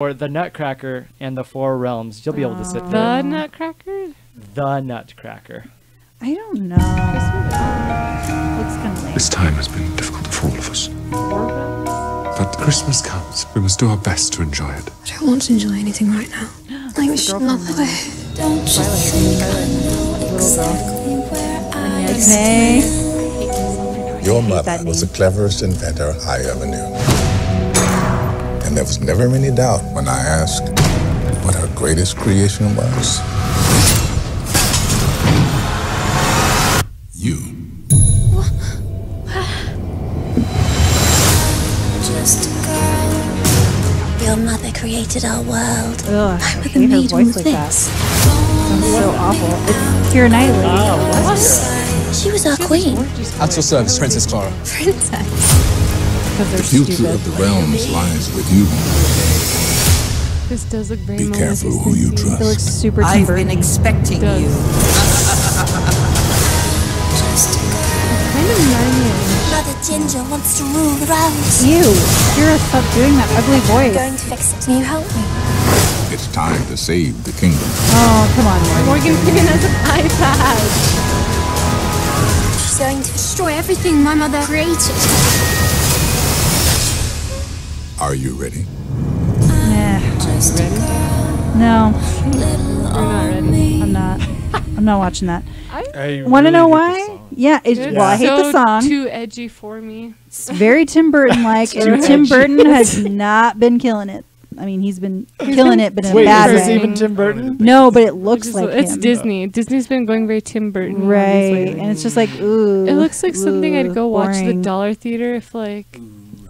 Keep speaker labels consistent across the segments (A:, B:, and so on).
A: Or the Nutcracker and the Four Realms. You'll be able to sit there.
B: The Nutcracker?
A: The Nutcracker.
C: I don't know. Looks kind of lame.
D: This time has been difficult for all of us. But Christmas comes. We must do our best to enjoy it.
E: I don't want to enjoy anything right now. I wish another way. Don't you think I know exactly where I stand?
F: Your mother was the cleverest inventor I ever knew. And there was never any doubt when I asked what her greatest creation was. You.
E: Just a girl. Your mother created our world.
C: Ugh,
E: My
C: I
E: mother
C: hate her
E: made all
C: voice
E: of
C: like that.
E: this.
C: Sounds so awful. It's Keira Knightley.
E: She was our queen.
G: At your service, Princess Clara.
E: Princess.
C: Because they're
F: The future
C: stupid.
F: of the realms lies with you.
B: This does look very
F: Be careful who you
C: It looks
F: trust.
C: super Tim
H: I've been
C: Burton.
H: expecting
B: Does.
H: you.
E: Just a girl.
B: kind of Narnia.
E: Mother Ginger wants to rule the realms.
C: Ew. Keira, stop doing that ugly
E: I'm going
C: voice.
E: to fix it. Can you help me?
F: It's time to save the kingdom.
C: Oh, come on, Morgan.
B: Morgan Freeman has an iPad.
E: She's going to destroy everything my mother created.
F: Are you ready?
C: Nah.
E: Just a girl.
C: No,
E: Little
B: You're not ready.
C: I'm not. I'm not watching that.
A: I
C: Want to
A: really
C: know
A: hate this
C: why?
A: song.
C: Yeah, well, I hate the
B: So
C: song.
B: too edgy for me.
C: It's very Tim Burton-like, and Tim Burton has not been killing it. I mean, he's been killing it, but in a
A: Wait,
C: bad
A: is this
C: way.
A: even Tim Burton?
C: No, but it looks like
B: It's
C: him.
B: Disney. Disney's been going very Tim Burton.
C: Right, and it's just like, ooh.
B: It looks like something I'd go watch the
C: boring.
B: Dollar Theater if like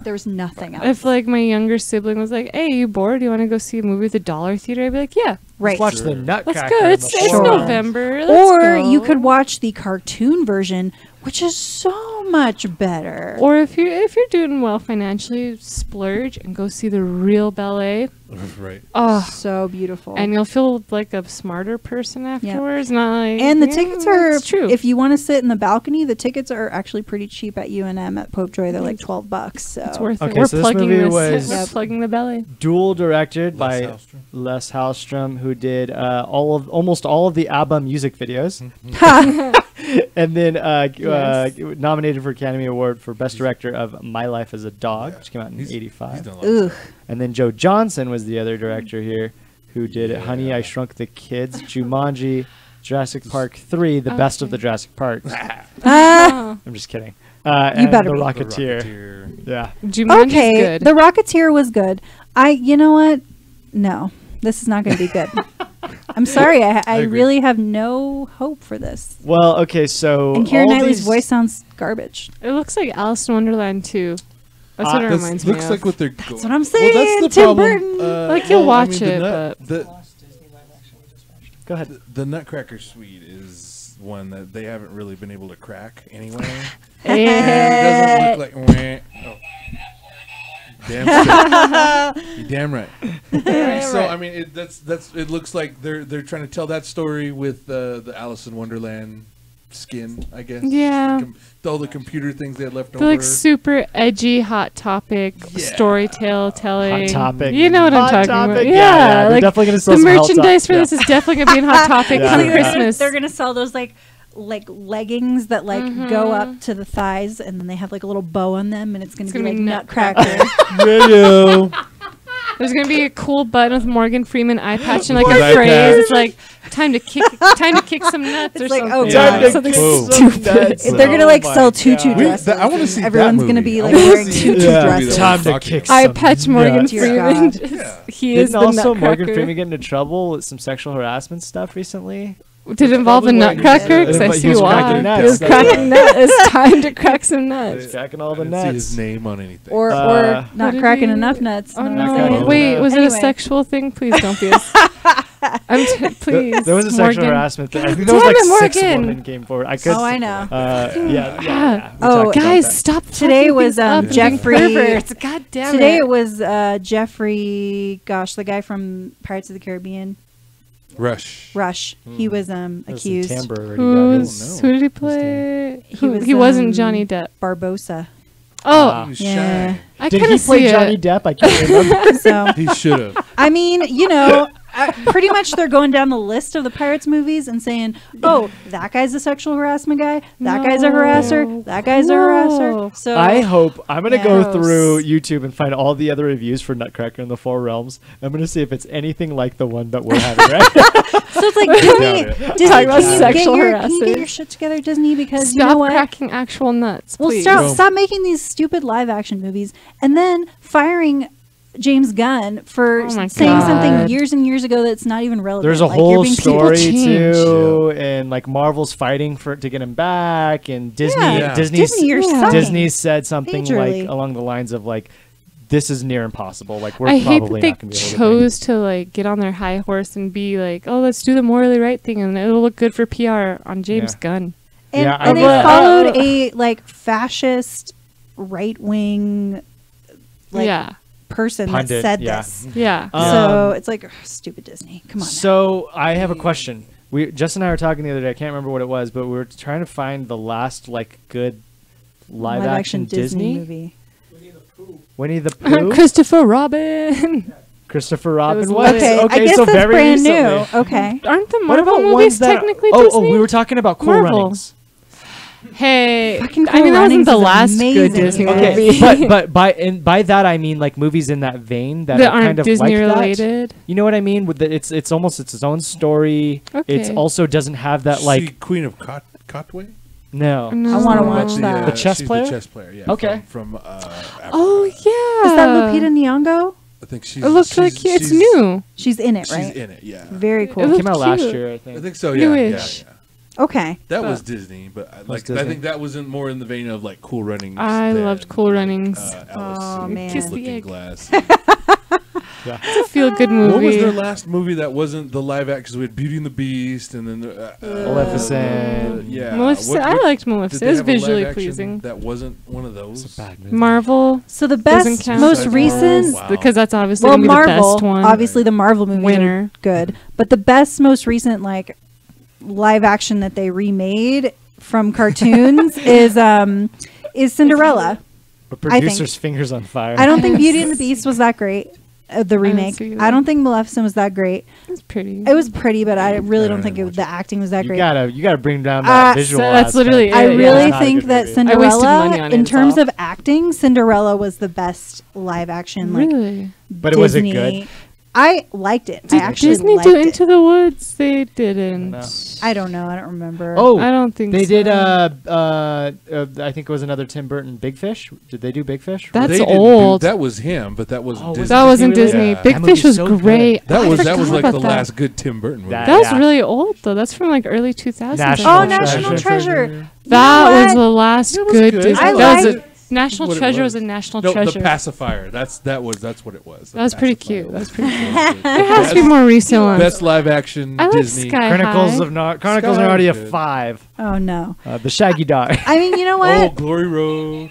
C: There's nothing else.
B: if like my younger sibling was like, "Hey, you bored? You want to go see a movie at the Dollar Theater?" I'd be like, "Yeah,
C: Right.
A: Watch the Nutcracker.
B: let's go. It's
C: Sure.
B: November. Let's
C: Or
B: go."
C: you could watch the cartoon version, which is so much better.
B: Or if you're doing well financially, splurge and go see the real ballet.
I: Right.
B: Oh,
C: So beautiful.
B: and you'll feel like a smarter person afterwards. Not like
C: And the
B: yeah,
C: tickets are,
B: it's true.
C: if you want to sit in the balcony, the tickets are actually pretty cheap at UNM at Popejoy. They're like $12. So
B: it's worth
A: Okay,
B: it. We're
A: so this
B: plugging
A: movie
B: this.
A: was-
B: We're
C: Yep.
B: plugging the ballet.
A: Dual directed by
I: Les Hallstrom.
A: Les Hallstrom, who did almost all of the ABBA music videos, and then nominated for Academy Award for Best Director of My Life as a Dog, which came out in
I: He's
A: '85.
I: done a lot of
C: Ugh.
A: And then Joe Johnson was the other director here, who did Honey, I Shrunk the Kids, Jumanji, Jurassic Park 3, the best of the Jurassic Parks.
C: Ah,
A: I'm just kidding. And
C: better
A: The
C: be.
A: Rocketeer. Yeah.
B: Jumanji's
C: okay,
B: good.
C: The Rocketeer was good. You know what? No, this is not going to be good. I'm sorry. I
I: agree.
C: really have no hope for this.
A: Well, okay, so
C: And Keira
A: all
C: Knightley's
A: these-
C: voice sounds garbage.
B: It looks like Alice in Wonderland too. That's what it
I: This
B: reminds me
I: looks
B: of.
I: like what they're.
C: That's what I'm saying.
I: Well, that's the
C: Tim
I: problem.
C: Burton.
B: Like, you'll watch it,
A: Go ahead.
I: The Nutcracker suite is one that they haven't really been able to crack anyway.
B: Eh.
I: And it doesn't look like. Wah. Oh. Damn straight. You're damn right. So I mean, that's it looks like they're trying to tell that story with the Alice in Wonderland skin, I guess.
B: Yeah.
I: All the computer things they had left
B: They're
I: over.
B: like super edgy, hot topic, story tale telling.
A: Hot Topic.
B: You know what
A: Hot
B: I'm talking
A: Topic.
B: about?
A: Yeah, they're
B: like
A: definitely gonna sell
B: the
A: some Hot
B: merchandise
A: Top-
B: for
A: yeah.
B: this is definitely gonna be in Hot Topic
A: Yeah.
B: come
A: Yeah.
B: Christmas.
C: They're gonna sell those like leggings that go up to the thighs, and then they have like a little bow on them, and it's gonna be like Nutcracker.
I: Radio.
B: There's gonna be a cool button with Morgan Freeman eye patch and like
I: With
B: a
I: eye
B: phrase.
I: patch.
B: It's like time to kick some nuts
C: It's
B: or
C: like,
B: something.
C: oh,
A: Time
C: God.
A: to
C: Something
A: kick
I: Boom.
A: some nuts.
C: They're gonna like
A: Oh
C: sell
A: my
C: tutu
A: God.
C: dresses.
I: I wanna
C: and
I: see that
C: everyone's gonna
I: movie.
C: be
I: I
C: like
I: wanna
C: wearing
I: see
C: tutu
I: that movie
C: dresses.
I: that
A: Time
I: we're
A: to
I: talking
A: kick
I: about.
B: Eye
A: some
B: patch Morgan
A: nuts.
C: Dear
B: Freeman.
C: God.
B: just- He is
A: Didn't
B: the
A: also
B: Nutcracker.
A: Morgan Freeman get into trouble with some sexual harassment stuff recently?
B: Did it involve the
A: Probably what he
B: Nutcracker?
A: did.
B: Because I
A: But he
B: see
A: was
B: why.
A: cracking nuts.
B: He was cracking nuts. It's time to crack some
A: He's
B: nuts.
A: cracking all
I: I
A: the
I: didn't see
A: nuts.
I: his name on anything.
C: Or
A: What
C: not
B: did
C: cracking
B: he-
C: enough nuts.
B: Oh
C: Know what
B: no!
C: I'm saying?
B: Wait, was it a
C: Anyway.
B: sexual thing? Please don't be. Please.
A: There was a sexual
B: Morgan.
A: harassment thing. I think there was
B: Damn
A: like
B: it,
A: 6
B: Morgan.
A: women came forward. I could.
C: Oh, I know.
A: Yeah. we
C: Oh,
A: talked about
B: Guys,
A: that.
B: stop.
C: Today
B: fucking
C: was,
B: things up and
C: Jeffrey-
B: being perverts. God damn
C: Today
B: it.
C: it was Jeffrey, the guy from Pirates of the Caribbean,
I: Rush.
C: Rush. He was
A: That was some
C: accused.
A: timbre already got his.
I: no.
B: Who did he play?
C: He was,
B: He wasn't Johnny Depp.
C: Barbosa.
B: Oh,
I: He was
C: Yeah.
I: shy.
B: I
A: Did
B: kind
A: he
B: of
A: play
B: see
A: Johnny
B: it.
A: Depp? I can't remember.
C: So
I: He should have.
C: I mean, pretty much they're going down the list of the Pirates movies and saying, "Oh, that guy's a sexual harassment guy. That guy's a harasser. That guy's a harasser." So
A: I hope I'm gonna go
B: Gross.
A: through YouTube and find all the other reviews for Nutcracker in the Four Realms. I'm gonna see if it's anything like the one that we're having, right?
C: So it's like Disney.
A: Doubt
C: Disney,
B: Talk about
C: can you
B: sexual
C: can you
B: harassers.
C: get your shit together, Disney? Because you
B: Stop
C: know what?
B: cracking actual nuts,
C: Well,
B: please.
C: stop making these stupid live action movies and then firing James Gunn for
B: Oh my
C: saying
B: God.
C: something years and years ago that's not even relevant.
A: There's a
C: Like, you're
A: whole
C: being
A: story
B: change.
A: too, and like Marvel's fighting to get him back, and Disney,
C: Yeah.
A: Disney's,
C: Disney, you're
B: Yeah.
C: sucking.
A: Disney said something
C: Majorly.
A: like along the lines of like, "This is near impossible. Like we're
B: I hate
A: probably
B: that they
A: not gonna be able to."
B: chose to like get on their high horse and be like, "Oh, let's do the morally right thing, and it'll look good for PR" on James
A: Yeah.
B: Gunn.
C: And,
A: Yeah,
C: and they
A: I-
C: followed a like fascist right wing like
B: Yeah,
C: person
A: Pundit,
C: that said
A: yeah.
C: this.
B: yeah.
C: So it's like ugh, stupid Disney. Come on. now.
A: So I have a question. Justin and I were talking the other day. I can't remember what it was, but we were trying to find the last like good live action Disney
C: movie.
A: Winnie the Pooh.
B: Christopher Robin.
A: Christopher Robin
B: was
A: was
C: Okay,
A: okay.
C: I guess
A: so
C: that's
A: very
C: brand
A: recently.
C: new. Okay.
B: Aren't the
A: What
B: Marvel
A: about
B: movies
A: ones that?
B: technically
A: Oh,
B: Disney?
A: we were talking about Cool
B: Marvel.
A: Runnings.
B: Hey,
C: Fucking
B: I
C: Cool
B: mean that wasn't
C: Runnings
B: the
C: is
B: last good
C: amazing,
B: Disney
C: you guys.
B: movie.
A: but by that I mean like movies in that vein that,
B: that
A: are
B: aren't
A: kind of
B: Disney
A: like that.
B: related.
A: You know what I mean? With it's almost its own story. It's
B: Okay.
A: also doesn't have that
I: See
A: like
I: Queen of Cotway.
A: no.
B: No.
C: I wanna
B: Oh.
C: watch that.
A: The chess
I: she's
A: player?
I: The chess player. Yeah.
A: Okay.
I: From Africa.
B: Oh yeah.
C: Is that Lupita Nyong'o?
I: I think she's.
B: It looks like
I: she's-
B: it's new.
C: She's in it,
I: She's
C: right?
I: in it. Yeah.
C: Very
B: It
C: cool.
A: It
B: looked
A: came out last
B: cute.
A: year, I
I: I
A: think.
I: think so. Yeah. Yeah.
B: Newish.
I: Yeah.
C: Okay.
I: That was Disney, but I
A: Disney.
I: think that was more in the vein of like Cool Runnings.
B: I
I: than,
B: loved Cool Runnings.
I: Alice
C: Oh,
I: in
C: man.
B: Kiss the
I: Looking
B: egg.
I: Glass.
B: It's a feel good movie.
I: What was their last movie that wasn't the live action? 'Cause we had Beauty and the Beast, and then
A: Maleficent.
I: yeah.
B: Maleficent. I liked Maleficent.
I: did
B: It was
I: they have a live
B: visually
I: action
B: pleasing.
I: That wasn't one of those.
A: It's a bad movie.
B: Marvel,
C: So the
B: Doesn't
C: best,
B: count.
C: most
I: Suicide
C: recent,
I: Wow.
B: because that's obviously
C: well,
B: gonna be
C: Marvel,
B: the best one.
C: obviously the Marvel movies
B: Winner.
C: are good, but the best, most recent like live action that they remade from cartoons is Cinderella.
A: But
C: I think-
A: producer's fingers on fire.
C: I don't think Beauty and the Beast was that great. The remake.
B: see that.
C: I don't think Maleficent was that great.
B: It's pretty.
C: It was pretty, but I really
I: I
C: don't think
I: didn't
C: the acting was that
A: you
C: great.
A: gotta bring down that visual.
B: so that's literally
A: aspect.
B: it,
C: I
B: yeah.
C: really
A: It's not a
C: think
A: good
C: that
A: movie.
C: Cinderella,
B: money on it,
C: in
B: it's
C: terms
B: all.
C: of acting, Cinderella was the best live action. Like
B: Really?
A: But it wasn't
C: Disney.
A: good?
C: I liked it.
B: Did
C: I actually
B: Disney
C: liked
B: do
C: it.
B: Into the Woods? They didn't.
A: No.
C: I don't know. I don't remember.
A: Oh,
B: I don't think
A: they
B: so.
A: did. I think it was another Tim Burton Big Fish. Did they do Big Fish?
B: That's
I: They didn't
B: old.
I: That was him, but that wasn't
A: Oh, was
I: Disney.
B: That wasn't
A: Disney
B: Disney.
A: really?
I: Yeah.
B: Big
A: That
B: Fish
A: movie's
B: was
A: so good.
B: great.
I: That
B: I
I: was
B: forgot
I: like
B: about
I: the
B: that.
I: last good Tim Burton movie.
A: That-
B: That was
A: Yeah.
B: really old though. That's from like early 2000s.
A: National
C: Oh,
A: Treasure.
C: National Treasure.
B: That
C: You know
B: was
C: what?
B: the last
I: It was
B: good
I: good.
B: Disney.
C: I
B: That was
C: liked-
B: a National
I: What it
B: Treasure
I: was.
B: was a National
I: No,
B: Treasure.
I: the pacifier. That's what it was.
B: That was pretty cute. That was pretty cute.
I: It
B: There has to be more recent ones.
I: Best live action
B: I like
I: Disney.
B: Sky
A: Chronicles
B: High.
A: of Chronicles
I: Sky
A: of Narnia
I: was good.
A: 5.
C: Oh no.
A: The Shaggy Dog.
C: I mean, you know
I: Oh,
C: what?
I: Glory Road.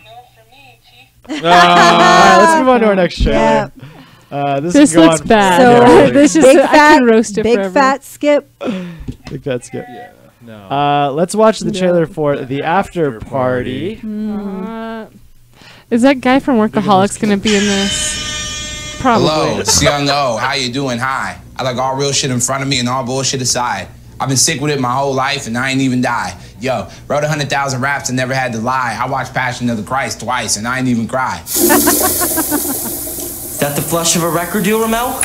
A: All right, let's move on to our next
C: Yeah.
A: trailer. This
B: This
A: can go
B: looks
A: on
B: bad.
C: So,
B: This is
C: big
B: I
C: fat,
B: can roast it
C: big
B: forever.
C: fat skip.
A: Big fat skip.
I: Yeah. No.
A: Let's watch the trailer for The After Party.
B: Is that guy from Workaholics gonna be in this? Probably.
H: Hello, it's Young O. How you doing? Hi. I like all real shit in front of me and all bullshit aside. I've been sick with it my whole life and I ain't even die. Yo, wrote 100,000 raps and never had to lie. I watched Passion of the Christ twice and I ain't even cry.
J: That the flush of a record deal, Ramel?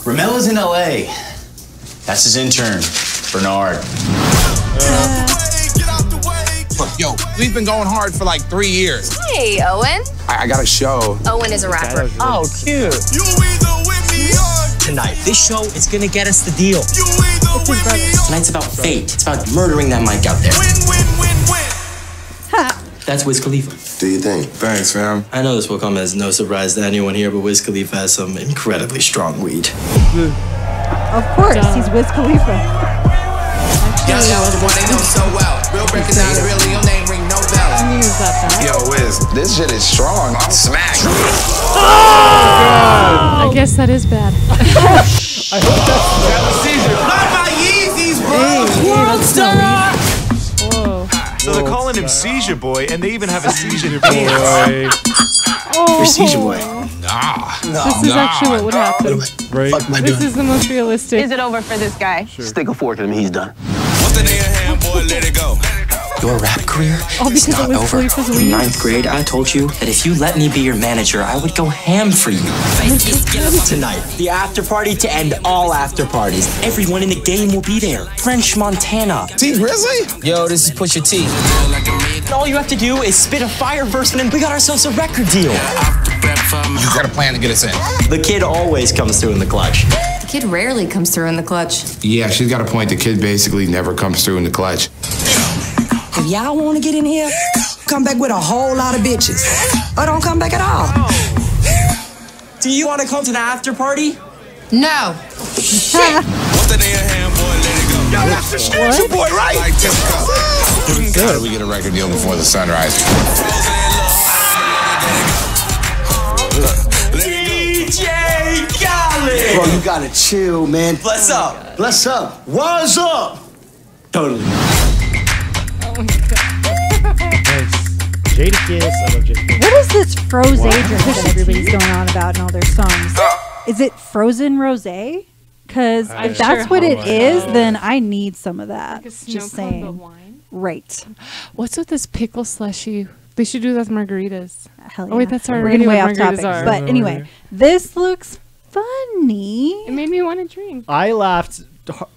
K: Ramel is in LA. That's his intern, Bernard.
H: Look, yo, we've been going hard for like 3 years.
L: Hey, Owen.
H: I got a show.
L: Owen is a rapper.
J: Oh, cute. Tonight, this show is gonna get us the deal. Tonight's about fate. It's about murdering that mic out there. That's Wiz Khalifa.
H: Do you think? Thanks, fam.
J: I know this will come as no surprise to anyone here, but Wiz Khalifa has some incredibly strong weed.
C: Of course, he's Wiz Khalifa.
H: Young L is the one they know so well. Real recognize, really, your name ring no bells.
B: I mean, is that bad?
H: Yo, Wiz, this shit is strong. I'm smacked.
B: I guess that is bad.
H: Not my Yeezys, bro.
B: Whoa.
L: So they're calling him Seizure Boy, and they even have a Seizure Boy.
J: You're Seizure Boy.
B: This is actually what would happen.
I: Right.
B: This is the most realistic.
M: Is it over for this guy?
J: Stick a fork in him, he's done.
L: What's the name, hand boy? Let it go.
J: Your rap career
B: All
J: is
B: because
J: not
B: it was
J: over.
B: Khalifa's
J: In
B: weed.
J: 9th grade, I told you that if you let me be your manager, I would go ham for you. Tonight, the after party to end all after parties. Everyone in the game will be there. French Montana.
L: T Grizzly?
K: Yo, this is Pusha T.
J: All you have to do is spit a fire verse and then we got ourselves a record deal.
H: You got a plan to get us in.
J: The kid always comes through in the clutch.
E: The kid rarely comes through in the clutch.
H: Yeah, she's got a point. The kid basically never comes through in the clutch.
M: If y'all want to get in here, come back with a whole lot of bitches. Or don't come back at all.
J: Do you want to come to the after party?
E: No.
L: What's the name, hand boy? Let it go. Yo, that's the Seizure Boy, right? Like How do we get a record deal before the sunrise?
J: DJ Khaled!
N: Bro, you gotta chill, man.
J: Bless up.
N: Bless up. What's up?
J: Totally.
A: Jadakiss. I love Jadakiss.
C: What is this Froze drink that everybody's going on about in all their songs? Is it Frozen Rosé? Because if that's what it is, then I need some of that. Just saying.
B: Wine.
C: Right.
B: What's with this pickle slushy? They should do that with margaritas.
C: Hell yeah.
B: Oh wait, that's
C: We're
B: already
C: getting
B: what
C: way off
B: margaritas
C: topic.
B: are.
C: But anyway, this looks funny.
B: It made me want to drink.
A: I laughed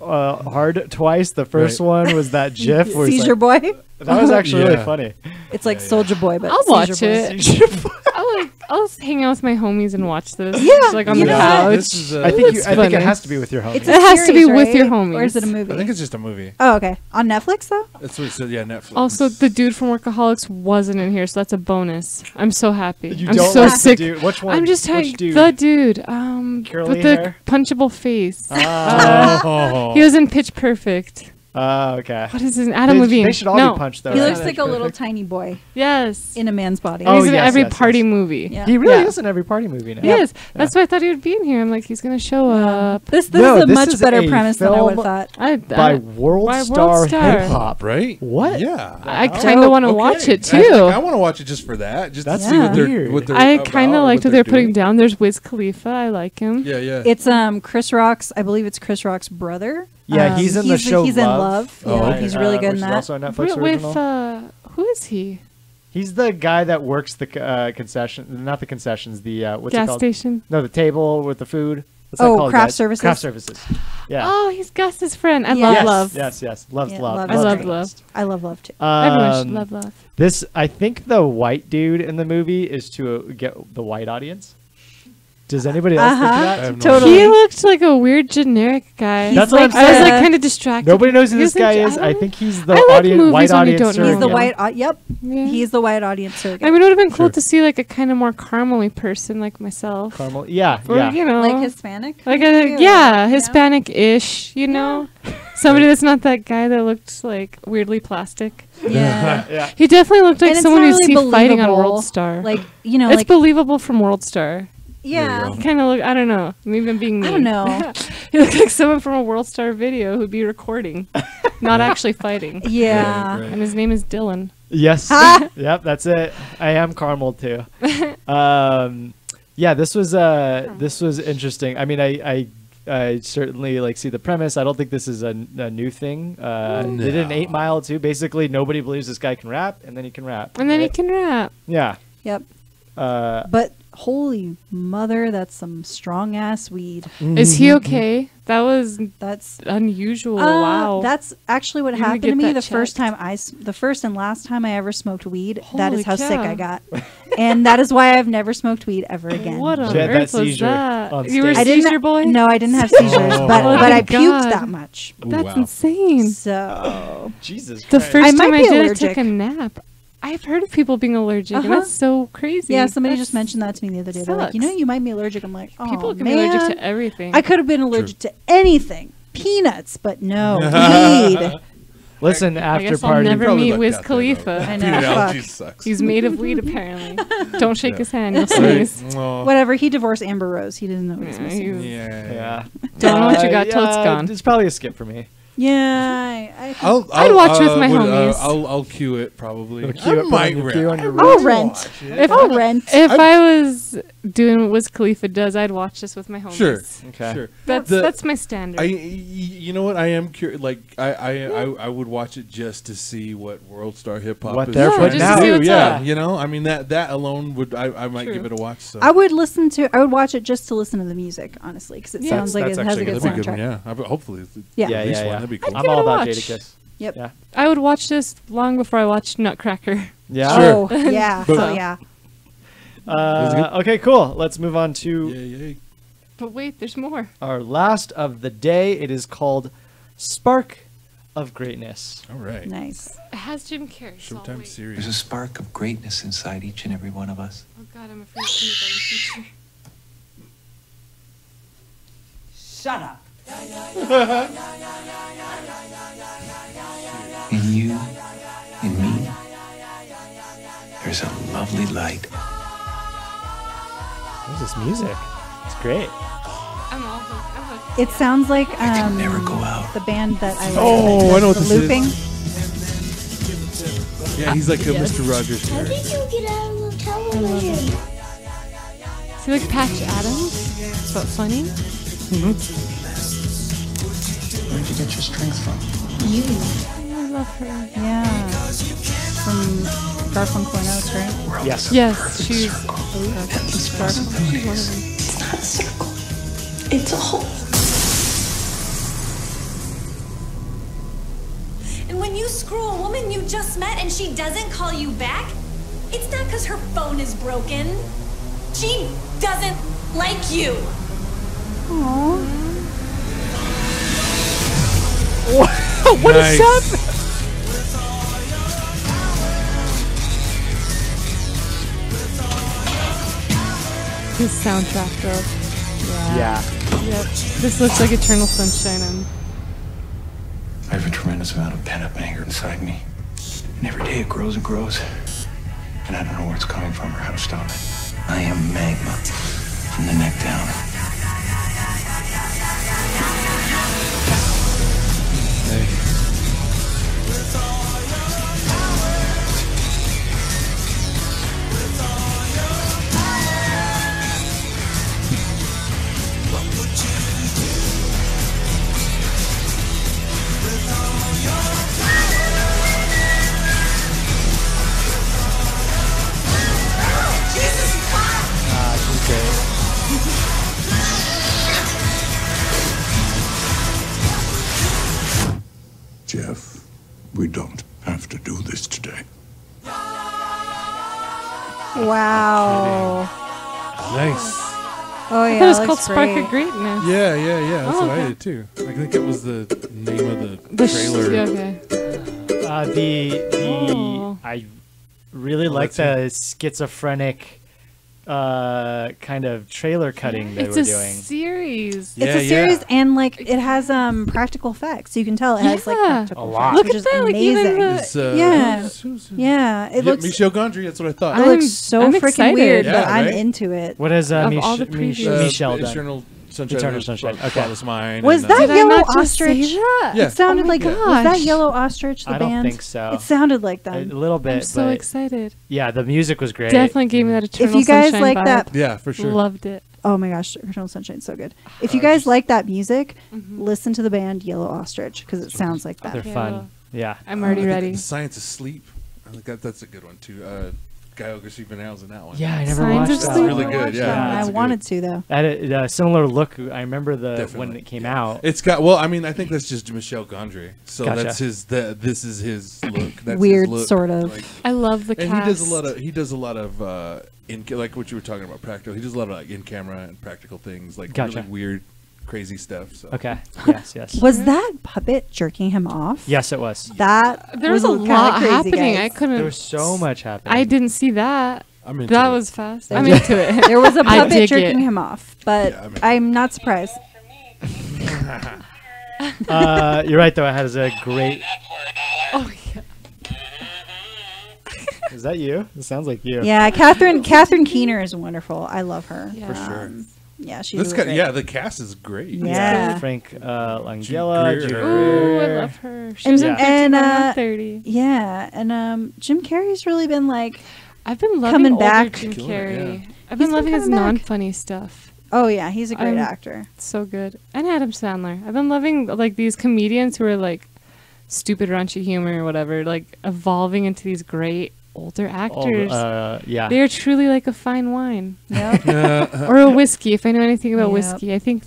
A: hard twice. The first one was that GIF where it's
C: Seizure
A: like,
C: Boy.
A: that was actually really funny.
C: It's like Soldier Boy, but
B: I'll watch
C: Seizure Boy.
B: it. I'll hang out with my homies and watch this.
C: Yeah,
B: Just like on
C: you
B: the
C: know
B: couch.
I: This is,
A: I think it has to be with your homies.
C: It's
B: It
C: a
B: has to be
C: series,
B: with your
C: right?
B: homies.
C: Or is it a movie?
I: I think it's just a movie.
C: Oh, okay. On Netflix, though?
I: That's what it said. Yeah, Netflix.
B: Also, the dude from Workaholics wasn't in here, so that's a bonus. I'm so happy.
A: You
B: I'm
A: don't
B: so
A: like the
B: sick.
A: dude. Which one?
B: I'm just
A: Which
B: tired.
A: dude?
B: The dude,
A: Curly
B: with the
A: hair?
B: punchable face.
A: Oh.
B: He was in Pitch Perfect.
A: Okay.
B: What is his Adam Levine?
A: They should all
B: No.
A: be punched, though.
C: He
A: right?
C: looks like a little tiny boy
B: Yes.
C: in a man's body.
A: Oh,
B: He's in
A: yes,
B: every
A: yes,
B: party
A: yes.
B: movie.
C: Yeah.
A: He really
B: Yeah.
A: is in every party movie now.
B: He is. That's why I thought he would be in here. I'm like, he's gonna show up.
C: This
A: No,
C: is a
A: this
C: much
A: is
C: better
A: a
C: premise than I would have
A: film
C: thought.
A: By World Star Hip Hop.
I: Right?
A: What?
I: Yeah.
B: I kind of want to watch it too.
I: I want to watch it just for that. Just
A: That's
I: to see what they're,
A: weird.
I: what they're
B: I
I: about
B: kind
I: or
B: of liked what
I: they're
B: they're putting
I: doing.
B: down. There's Wiz Khalifa. I like him.
I: Yeah, yeah.
C: It's Chris Rock's, I believe it's Chris Rock's brother.
A: Yeah, he's in the show
C: He's in Love.
A: Oh,
C: Yeah,
A: okay.
C: he's really good
A: which
C: in
A: is
C: that.
A: also a Netflix
B: With
A: original.
B: who is he?
A: He's the guy that works the concession, not the concessions, the what's it
B: Gas
A: called?
B: station.
A: No, the table with the food. What's that
C: Oh,
A: called,
C: craft
A: guys?
C: services?
A: Craft services. Yeah.
B: Oh, he's Gus's friend. I
C: Yes.
B: love.
A: Yes. Loves
C: Yeah,
A: love.
C: Love
B: I
C: is
B: love
C: great.
B: love.
C: I love Love too.
B: Everyone should love love.
A: This, I think, the white dude in the movie is to get the white audience. Does anybody else think that?
C: Totally.
B: He looked like a weird generic guy.
A: That's what I'm
B: I was like
A: saying.
B: kind of distracted.
A: Nobody knows who
B: He
A: this
B: was
A: guy
B: in-
A: is. I think he's the
B: I like
A: audience,
B: movies
A: white
B: when you
A: audience.
B: don't know
C: He's the
A: surrogate.
C: white. Yep.
B: Yeah.
C: He's the white audience surrogate.
B: I mean, it would have been cool to see like a kind of more caramely person like myself.
A: Caramel. Yeah,
B: Or,
A: yeah.
B: you know,
C: Like Hispanic?
B: like
C: maybe,
B: a
C: or,
B: yeah, Hispanic-ish. You know, somebody that's not that guy that looked like weirdly plastic.
C: Yeah.
A: Yeah.
B: He definitely looked like
C: And it's
B: someone
C: not
B: you'd
C: really
B: see fighting on
C: believable.
B: World Star.
C: Like, you know,
B: it's
C: like,
B: believable from World Star.
C: yeah.
B: Kind of look. I don't know. Maybe I'm being mean.
C: I don't know.
B: He looked like someone from a World Star video who'd be recording, not actually fighting.
C: Yeah.
B: And his name is Dylan.
A: Yes. Yep, that's it. I am caramel too. Yeah, this was interesting. I mean, I certainly like see the premise. I don't think this is a new thing. They did an 8 Mile too. Basically, nobody believes this guy can rap, and then he can rap.
B: And then he
A: right?
B: can rap.
A: Yeah.
C: Yep.
A: Uh,
C: But holy mother, that's some strong ass weed.
B: Is he okay? That was
C: That's
B: unusual. Wow.
C: That's actually what
B: You need to
C: happened to
B: get
C: me
B: that
C: the first
B: checked.
C: time the first and last time I ever smoked weed. That
B: Holy
C: is how sick
B: cow.
C: I got, and that is why I've never smoked weed ever again.
B: What on
A: She had that
B: earth was
A: seizure
B: that?
A: on
B: You were a
A: stage.
C: I didn't.
B: seizure boy?
C: No, I didn't have seizures,
A: Oh.
C: but
B: Oh
C: but
B: my
C: I puked
B: God.
C: that much.
B: That's
I: Wow.
B: insane.
C: So
A: Jesus
B: The
A: Christ.
B: first
C: might
B: time I
C: be
B: did, I
C: allergic.
B: took a nap. I've heard of people being allergic, and
C: Uh-huh.
B: that's so crazy.
C: yeah, somebody
B: That's-
C: just mentioned that to me the other day. They're like, you know,
B: sucks.
C: you might be allergic. I'm like, oh
B: People can
C: man.
B: be allergic to everything.
C: I could have been allergic to anything, peanuts, but no weed.
A: Listen,
B: I
A: after
B: guess I'll
A: party.
B: never
I: probably
B: meet
I: lucked
B: Wiz
I: out there, though.
B: Khalifa.
C: I know.
I: Peanut
C: fuck.
I: allergy sucks.
B: He's made of weed, apparently. Don't shake
I: Yeah.
B: his hand, you'll sneeze.
I: Aw.
C: Whatever. He divorced Amber Rose. He didn't know what he was
B: Yeah,
C: missing.
B: he-
I: Yeah.
A: Yeah.
B: Don't know what you got till it's
A: yeah,
B: gone.
A: It's probably a skip for me.
C: Yeah,
B: I'd watch with my homies.
I: I'll queue it probably.
A: I'll
C: rent. I'll rent.
B: If I was doing what Wiz Khalifa does, I'd watch this with my homies.
I: Sure. Okay. Sure.
B: That's my standard.
I: You know what? I am curious. Like I would watch it just to see what World Star Hip Hop
A: what
I: is
A: they're
I: trying
A: putting
I: to
A: out.
I: do. Yeah,
A: up.
I: you know. I mean that alone would I might give it a watch. So.
C: I would watch it just to listen to the music, honestly, because it sounds like it has a good soundtrack.
I: Yeah, hopefully.
C: Yeah.
I: That'd be cool.
A: I'm all about Jadakiss.
C: Yep.
A: Yeah.
B: I would watch this long before I watched Nutcracker.
A: Yeah.
C: Sure. Oh, yeah. Oh, yeah.
A: Okay, cool. Let's move on to
B: But wait, there's more.
A: our last of the day. It is called Spark of Greatness.
I: All right.
C: Nice.
B: It has Jim Carrey. so I'll
I: Showtime
B: wait.
I: series.
O: There's a spark of greatness inside each and every one of us.
B: Oh God, I'm afraid of kindergarten teacher.
M: Shut up.
O: In you, in me, there's a lovely light.
A: What is this music? It's great.
B: I'm all hooked.
C: It sounds like
O: never go out.
C: the band that I like.
I: Oh, I know what
C: the
I: this
C: looping.
I: is. Yeah, he's like a Mr. Rogers.
E: How did you get out of the television?
B: Is he like Patch Adams? But funny?
O: Where did you get your strength from?
E: You.
B: I love her.
C: Yeah. From Garfunkel and Oates, right?
A: Yes.
B: Yes, she's Garfunkel. She's one of them.
E: It's not a circle. It's a hole.
P: And when you screw a woman you just met and she doesn't call you back, it's not because her phone is broken. She doesn't like you.
C: Aww.
A: What is that?
B: His soundtrack, though.
A: Yeah.
B: Yep. This looks like Eternal Sunshine.
O: I have a tremendous amount of pent-up anger inside me. And every day it grows and grows. And I don't know where it's coming from or how to stop it. I am magma from the neck down.
D: Jeff, we don't have to do this today.
C: Wow.
I: Nice.
C: Oh yeah,
B: I thought it was
C: that
B: called
C: looks
B: Spark
C: great.
B: of Greatness.
I: Yeah. That's
B: Oh,
I: what I
B: okay.
I: did too. I think it was the name of the
B: Yeah,
I: trailer.
B: okay. Oh.
A: I really like the schizophrenic kind of trailer cutting they
B: It's
A: were
B: a
A: doing.
B: series.
C: It's a series, and like it has practical effects. You can tell it has like
B: Yeah.
C: practical
A: A lot.
C: effects,
B: Look
C: which
B: at
C: is
B: that, like, even
C: amazing.
B: the-
I: It's,
C: yeah, it looks
I: Michel Gondry. That's what I thought.
C: it looks so
B: I'm
C: freaking
B: excited.
C: weird,
I: Yeah,
C: but I'm
I: right?
C: into it.
A: What has
B: Of all the previews.
A: Michelle done?
I: Eternal Sunshine.
A: Eternal Sunshine. Okay.
I: Spotless Mind.
C: Was
I: and,
C: that
B: Did I
C: Yellow
B: not just say
C: Ostrich?
B: that?
I: Yeah.
C: It sounded
B: Oh my
C: like was that
B: gosh.
C: Yellow Ostrich the
A: I don't
C: band?
A: think so.
C: It sounded like
A: A
C: them.
A: little bit,
B: I'm so
A: but
B: excited.
A: yeah, the music was great.
B: Definitely gave me that Eternal
C: If you guys
B: Sunshine
C: like
B: vibe.
C: that,
I: Yeah, for sure.
B: Loved it.
C: oh my gosh, Eternal Sunshine's so good. If you guys like that music, listen to the band Yellow Ostrich because it sounds like that.
A: They're
B: Yeah.
A: fun. Yeah.
B: I'm already ready.
I: Science of Sleep. I think that's a good one too. Guy O'Greasy Van Halen in that one.
A: Yeah, I never
B: Signs
A: watched
B: of
A: that.
I: It's
B: Sleep.
I: really good. Yeah,
C: I
I: that's
C: wanted
I: good.
C: to though.
A: I had a similar look. I remember when
I: Definitely,
A: it came
I: yeah.
A: out.
I: It's got well. I mean, I think that's just Michel Gondry. So
A: Gotcha.
I: that's his. This is his look. That's
C: Weird,
I: his look.
C: sort of.
I: Like,
B: I love the
I: and
B: cast.
I: he does a lot of in like what you were talking about practical. He does a lot of like in camera and practical things, like
A: Gotcha.
I: really weird, crazy stuff. So.
A: Okay. Yes.
C: Was that puppet jerking him off?
A: Yes, it was.
C: That
B: There was a
C: kinda
B: lot
C: crazy,
B: happening.
C: guys.
B: I couldn't.
A: There was so much happening.
B: I didn't see that.
I: I'm into
B: That
I: it.
B: was fast. I'm into it.
C: There was a
B: I
C: puppet
B: dig
C: jerking
B: it.
C: him off, but
I: Yeah,
C: I'm not surprised.
A: You're right, though. It has a great.
B: Oh yeah.
A: Is that you? It sounds like you.
C: Yeah, Catherine Keener is wonderful. I love her.
B: Yeah.
I: For sure.
C: Yeah, she's
I: This
C: really
I: guy,
C: great.
I: yeah, the cast is great.
C: Yeah.
A: Frank Langella,
I: Jim
A: Jim
B: Oh, I
A: Greer.
B: love her. She was in 13 and 30.
C: Yeah, and Jim Carrey's really been like,
B: I've been loving
C: coming
B: older
C: back.
B: Jim
I: Killing it,
B: Carrey.
I: yeah.
B: I've been
C: He's been
B: loving his
C: coming back.
B: non-funny stuff.
C: Oh yeah, he's a great actor.
B: So good. And Adam Sandler. I've been loving like these comedians who are like stupid raunchy humor or whatever, like evolving into these great older actors.
A: Yeah.
B: They are truly like a fine wine.
C: Yep.
B: Or a whiskey. If I know anything about
C: Yep.
B: whiskey, I think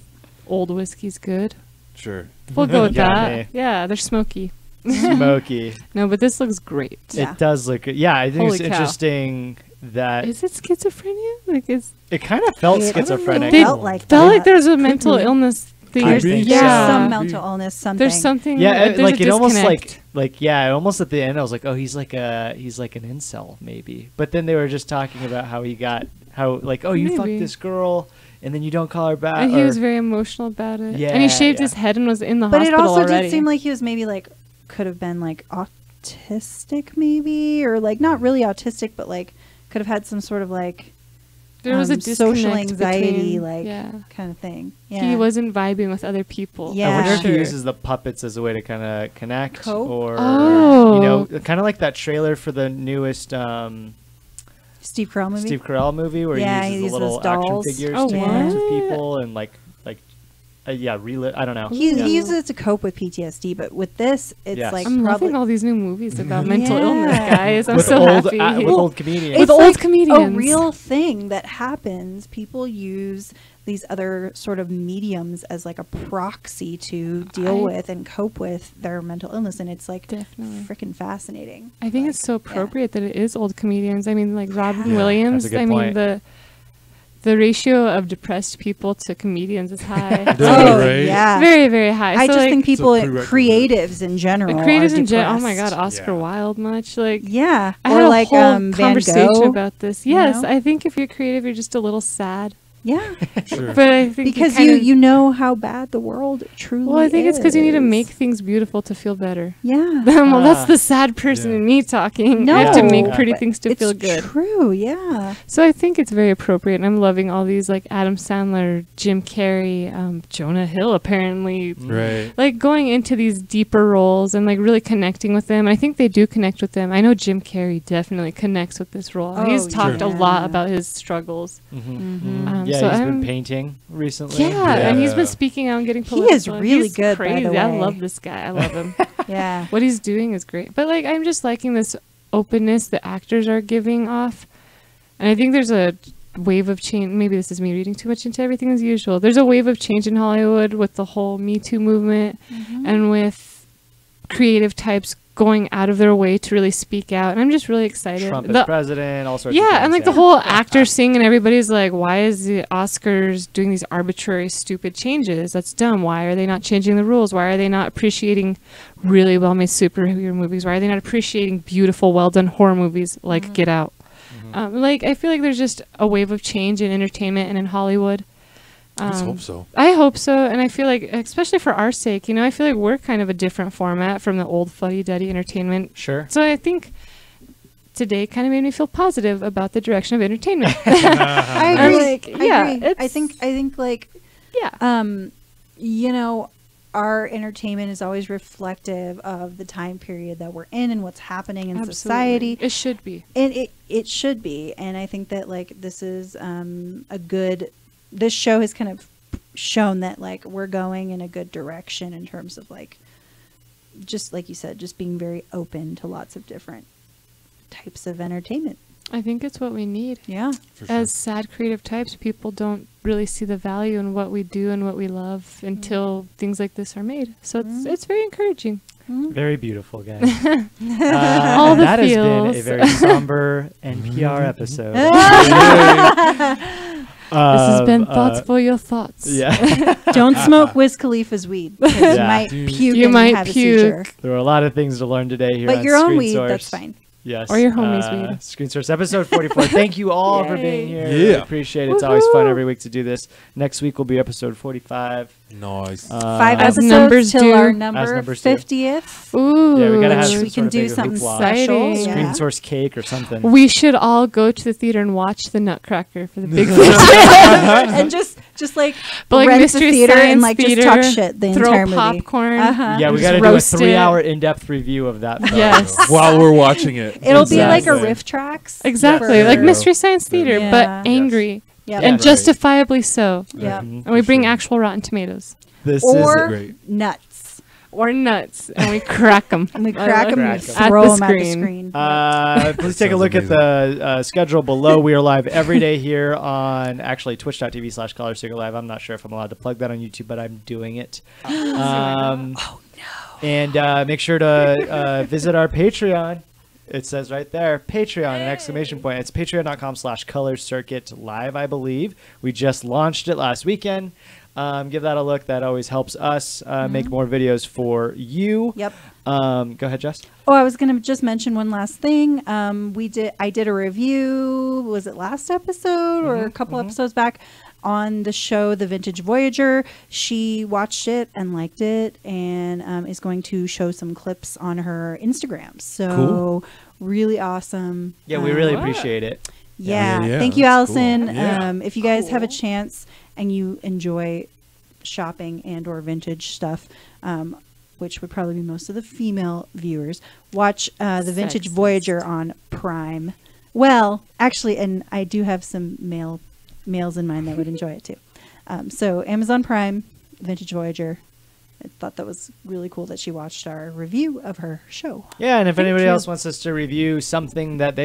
B: old whiskey's good.
I: Sure.
B: We'll go with
A: Yeah,
B: that.
A: me.
B: Yeah, they're smoky.
A: Smoky.
B: No, but this looks great.
C: Yeah.
A: It does look good. Yeah, I think
B: Holy
A: it's
B: cow.
A: interesting that
B: Is it schizophrenia? Like is
A: it kind of felt
C: It
A: schizophrenic.
C: felt like
B: felt
C: that.
B: like there's a mental illness thing.
A: I think
C: There's
A: so.
C: some mental illness, something.
B: There's something.
A: Yeah,
B: there's
A: like
B: a
A: it almost
B: disconnect.
A: yeah, almost at the end I was like, oh, he's like an incel maybe. But then they were just talking about how you
B: Maybe.
A: fucked this girl and then you don't call her back.
B: And he
A: or-
B: was very emotional about it.
A: Yeah,
B: and he shaved
A: yeah.
B: his head and was in the
C: but it
B: hospital
C: also
B: already.
C: did seem like he was maybe like could have been like autistic maybe, or like not really autistic, but like could have had some sort of like
B: there was a
C: social
B: disconnect
C: anxiety
B: between-
C: like
B: yeah.
C: kind of thing. Yeah.
B: He wasn't vibing with other people.
C: Yeah.
A: I wonder if he
B: Sure.
A: uses the puppets as a way to kind of connect,
C: Cope?
A: or
B: Oh.
A: you know, kind of like that trailer for the newest
C: Steve Carell movie.
A: Steve Carell movie where
C: Yeah,
A: he
C: he
A: uses the
C: uses
A: little
C: dolls.
A: action figures
B: Oh,
A: to connect with
B: what?
A: people and like I don't know.
C: He
A: Yeah.
C: uses it to cope with PTSD, but with this, it's
A: Yes.
C: like
B: I'm
C: probably
B: loving all these new movies about mental
C: Yeah.
B: illness, guys. I'm
A: With
B: so
A: old-
B: happy.
A: with old comedians.
C: It's
B: With old
C: like
B: comedians.
C: a real thing that happens. People use these other sort of mediums as like a proxy to deal with and cope with their mental illness, and it's like
B: Definitely.
C: freaking fascinating.
B: I think it's so appropriate that it is old comedians. I mean, like Robin
A: Yeah,
B: Williams.
A: that's a good
B: I mean,
A: point.
B: the ratio of depressed people to comedians is high.
C: Oh
I: right?
C: yeah,
B: Very, very high.
C: I
B: So,
C: just
B: like,
C: think people,
I: It's a prerequisite.
C: creatives in general,
B: creatives
C: are
B: in general. Oh my
C: depressed.
B: God, Oscar
I: Yeah.
B: Wilde much like.
C: Yeah,
B: I
C: or
B: had a
C: like
B: whole
C: Van
B: conversation
C: Gogh.
B: about this.
C: you
B: Yes,
C: know?
B: I think if you're creative, you're just a little sad.
C: Yeah,
I: Sure.
B: But I think
C: because
B: kinda-
C: you know how bad the world truly is.
B: Well, I think it's because you need to make things beautiful to feel better.
C: Yeah.
B: Well, that's the sad person in me talking. I have to make
C: No,
B: pretty
C: but
B: things to
C: it's
B: feel good.
C: True, yeah.
B: So I think it's very appropriate, and I'm loving all these like Adam Sandler, Jim Carrey, Jonah Hill, apparently,
I: Right.
B: like going into these deeper roles and like really connecting with them. And I think they do connect with them. I know Jim Carrey definitely connects with this role. He's
C: Oh,
B: talked a
C: yeah.
B: lot about his struggles.
A: Yeah,
B: so
A: he's
B: I'm-
A: been painting recently.
B: Yeah, and he's been
I: Yeah.
B: speaking out and getting
C: He
B: political.
C: is really
B: He's
C: good, by the
B: crazy. I
C: way.
B: love this guy. I love him.
C: Yeah.
B: What he's doing is great. But like I'm just liking this openness the actors are giving off. And I think there's a wave of change. Maybe this is me reading too much into everything as usual. There's a wave of change in Hollywood with the whole Me Too movement and with creative types going out of their way to really speak out. And I'm just really excited.
A: Trump
B: The-
A: as president, all sorts of
B: yeah,
A: things.
B: and like the whole actors sing and everybody's like, why is the Oscars doing these arbitrary, stupid changes? That's dumb. Why are they not changing the rules? Why are they not appreciating really well-made superhero movies? Why are they not appreciating beautiful, well-done horror movies like Get Out? Like, I feel like there's just a wave of change in entertainment and in Hollywood.
I: Let's hope so.
B: I hope so, and I feel like, especially for our sake, you know, I feel like we're kind of a different format from the old fuddy-duddy entertainment.
A: Sure.
B: So I think today kind of made me feel positive about the direction of entertainment.
C: I
B: I'm
C: agree.
B: like,
C: I
B: yeah,
C: agree.
B: it's-
C: I think like
B: yeah.
C: You know, our entertainment is always reflective of the time period that we're in and what's happening in
B: Absolutely.
C: society.
B: It should be.
C: And it should be. And I think that like this is this show has kind of shown that like we're going in a good direction in terms of like, just like you said, just being very open to lots of different types of entertainment.
B: I think it's what we need.
C: Yeah.
B: As sad creative types, people don't really see the value in what we do and what we love until things like this are made. So it's very encouraging.
A: Very beautiful, guys.
B: All the
A: that has been
B: feels.
A: a very somber NPR episode.
B: This has been Thoughts for Your Thoughts.
A: Yeah.
C: Don't smoke Wiz Khalifa's weed because you might puke
B: You
C: and
B: might
C: have a
B: puke.
C: seizure.
A: There were a lot of things to learn today here
C: But
A: on
C: your own
A: Screen
C: weed,
A: Source.
C: that's fine.
A: Yes.
B: Or your homie's weed.
A: Screen Source episode 44. Thank you all for being here.
I: Yeah.
A: Really appreciate it. It's always fun every week to do this. Next week will be episode 45.
I: Nice.
C: 5
B: As
C: episodes
B: numbers
C: till
B: do.
C: our
A: As
C: number
A: numbers do.
C: 50th.
B: Ooh.
A: Yeah, we gotta have
C: We
A: some
C: can
A: sort
C: do
A: of
C: something
A: hoopla.
C: special.
B: Exciting.
A: Screen
C: Yeah.
A: source cake or something.
B: We should all go to the theater and watch the Nutcracker for the big
C: And just like
B: but like
C: rent
B: Mystery
C: the theater
B: Science
C: and like
B: Theater,
C: just talk shit the
B: throw
C: entire movie.
B: popcorn.
A: Yeah, we
B: Just
A: got to do a
B: roast it.
A: 3-hour in-depth review of that. Film.
B: Yes.
I: While we're watching it.
C: It'll be like a
A: Exactly.
C: riff tracks.
B: Exactly,
C: for-
B: like Mystery Science Theater,
C: Yeah.
B: but angry.
C: Yep.
B: And
A: Right.
B: justifiably so.
C: Yeah.
B: And we bring actual Rotten Tomatoes.
A: This
C: Or
A: is
C: nuts.
B: Or nuts. And we crack them.
C: And we crack them and
A: Crack 'em.
C: throw
B: At the
C: them at the
B: screen.
C: screen.
A: Please take a look at the schedule below. We are live every day here on actually twitch.tv/ColorSeeker Live. I'm not sure if I'm allowed to plug that on YouTube, but I'm doing it. Oh no! And make sure to visit our Patreon. It says right there, Patreon, an exclamation point. It's patreon.com/ColorCircuit Live, I believe. We just launched it last weekend. Give that a look. That always helps us make more videos for you.
C: Yep.
A: Go ahead, Jess.
C: Oh, I was gonna just mention one last thing. I did a review. Was it last episode or a couple episodes back on the show The Vintage Voyager? She watched it and liked it, and is going to show some clips on her Instagram. So
A: Cool.
C: really awesome.
A: Yeah, we really appreciate it.
C: Yeah,
I: Yeah,
C: thank you,
I: that's cool.
C: Allison.
I: Yeah.
C: If you guys have a chance and you enjoy shopping and or vintage stuff, which would probably be most of the female viewers, watch The Vintage
B: Sexist.
C: Voyager on Prime. Well, actually, and I do have some males in mind that would enjoy it too. So Amazon Prime, Vintage Voyager. I thought that was really cool that she watched our review of her show.
A: Yeah, and if
C: Thank
A: anybody
C: you.
A: else wants us to review something that they